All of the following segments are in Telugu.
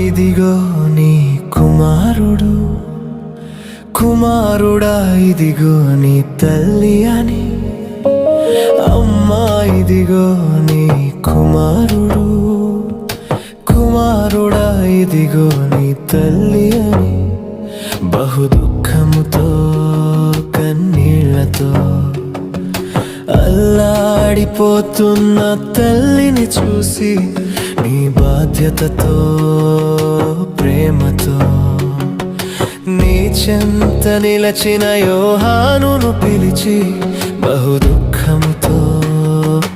ఇదిగో నీ కుమారుడు, కుమారుడా ఇదిగో నీ తల్లి అని. అమ్మా ఇదిగో నీ కుమారుడు, కుమారుడా ఇదిగో నీ తల్లి అని. బహు దుఃఖముతో కన్నీళ్లతో అల్లాడిపోతున్న తల్లిని చూసి నీ బాధ్యతతో ప్రేమతో నీ చెంత నిలచిన యోహానును పిలిచి బహు దుఃఖముతో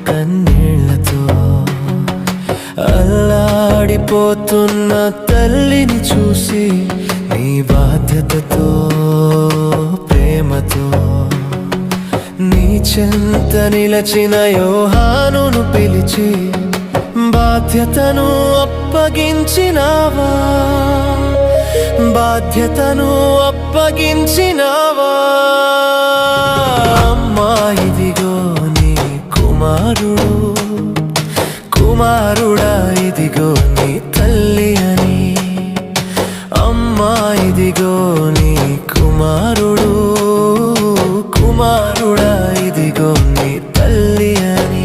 కన్నీళ్లతో అల్లాడిపోతున్న తల్లిని చూసి నీ బాధ్యతతో ప్రేమతో నీ చెంత నిలచిన యోహానును పిలిచి బాధ్యతను అప్పగించినావా, బాధ్యతను అప్పగించినావా. అమ్మా ఇదిగో నీ కుమారుడు, కుమారుడా ఇదిగో నీ తల్లి అని. అమ్మా ఇదిగో నీ కుమారుడు, కుమారుడా ఇదిగో నీ తల్లి అని.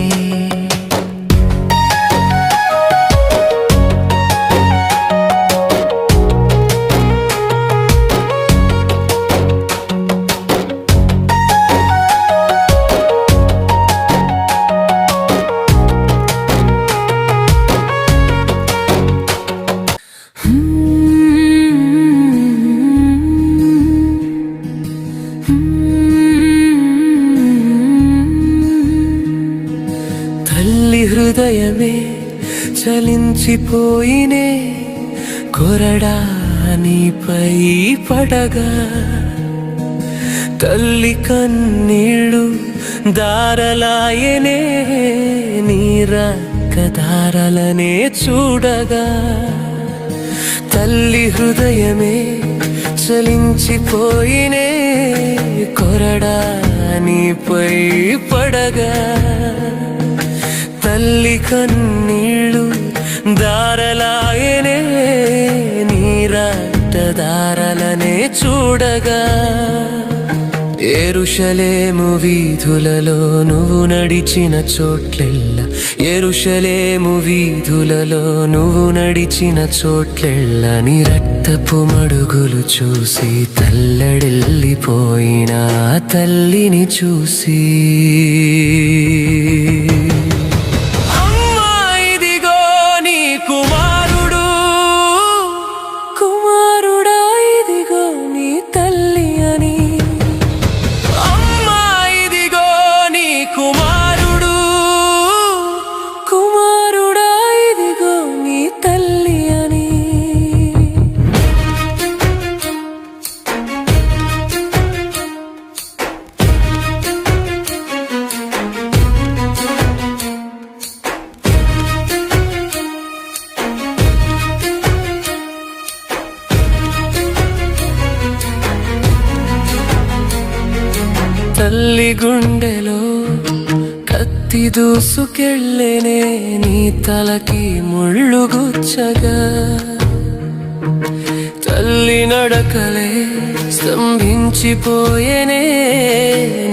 తల్లి హృదయమే చలించిపోయినే కొరడా నీపై పడగా, తల్లి కన్నీళ్ళు దారలాయనే నీ రక్తధారలనే చూడగా. తల్లి హృదయమే చలించిపోయినే కొరడా నీపై పడగా, తల్లి కన్నీళ్ళు దారలాయనే నీ రక్తధారలనే చూడగా. యెరూషలేము వీధులలో నువ్వు నడిచిన చోట్లెల్లా, యెరూషలేము వీధులలో నువ్వు నడిచిన చోట్లెల్లా నీ రక్తపు మడుగులు చూసి తల్లడిల్లిపోయిన తల్లిని చూసి కుమారుడు, కుమారుడా ఇదిగో నీ తల్లి అని. అమ్మా ఇదిగో నీ కుమారుడు, కుమారుడా ఇదిగో నీ తల్లి అని. తల్లి గుండెలో కత్తి దూసుకెళ్ళేనే నీ తలకి ముళ్ళు గుచ్చగా, తల్లి నడకలే స్తంభించిపోయేనే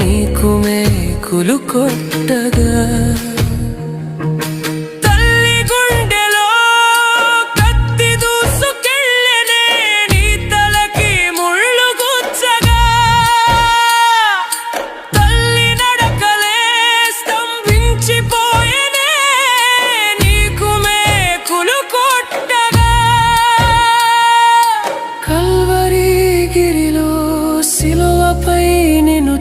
నీకు మేకులు కొట్టగా. కల్వరి గిరిలో సిలువపై నిన్ను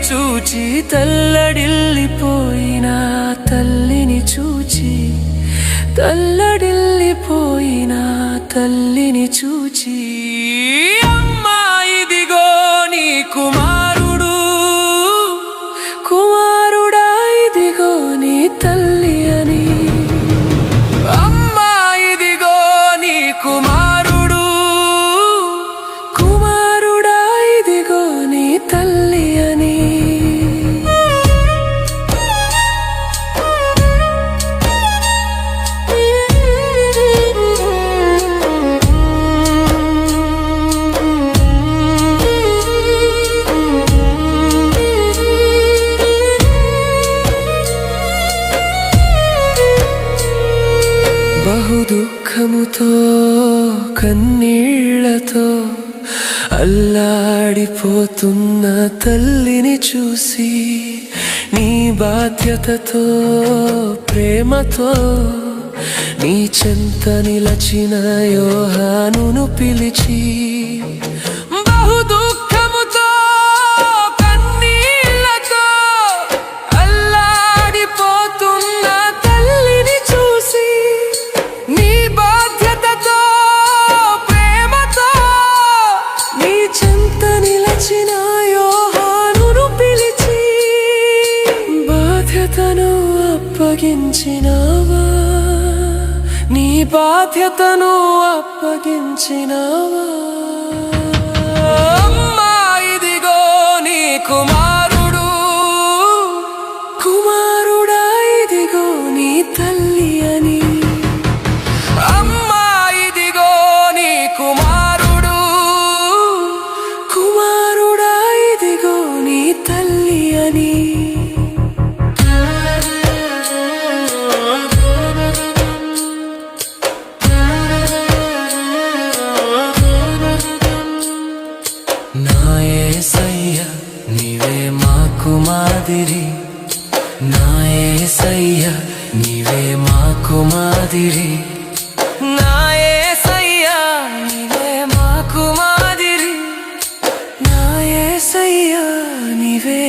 చూచి తల్లడిల్లిపోయిన తల్లిని చూచి, తల్లడిల్లిపోయిన తల్లిని చూచి. అమ్మా ఇదిగో నీ కుమారుడు, కుమారుడా ఇదిగో నీ తల్లి అని. అమ్మా ఇదిగో నీ కుమారుడు, కుమారుడా ఇదిగో నీ తల్లి అని. కన్నీళ్లతో అల్లాడిపోతున్న తల్లిని చూసి నీ బాధ్యతతో ప్రేమతో నీ చెంత నిలచిన యోహానును పిలిచి బహు దుఃఖముతో కన్నీళ్లతో అల్లాడిపోతున్న తల్లిని చూసి నీ బాధ్యతతో ప్రేమతో నీ చెంత నిలచిన యోహానును పిలిచి బాధ్యతను అప్పగించినావా, నీ బాధ్యతను అప్పగించినావా. అమ్మా ఇదిగో నీ కుమారుడు, కుమారుడా ఇదిగో నీ తల్లి అని. అమ్మా ఇదిగో నీ కుమారుడు, కుమారుడా ఇదిగో నీ తల్లి అని. నా యేసయ్య నీవే మాకు మాదిరి, నా యేసయ్య నీవే మాకు మాదిరి, నా యేసయ్య నీవే మాకు మాదిరి, నా యేసయ్య నీవే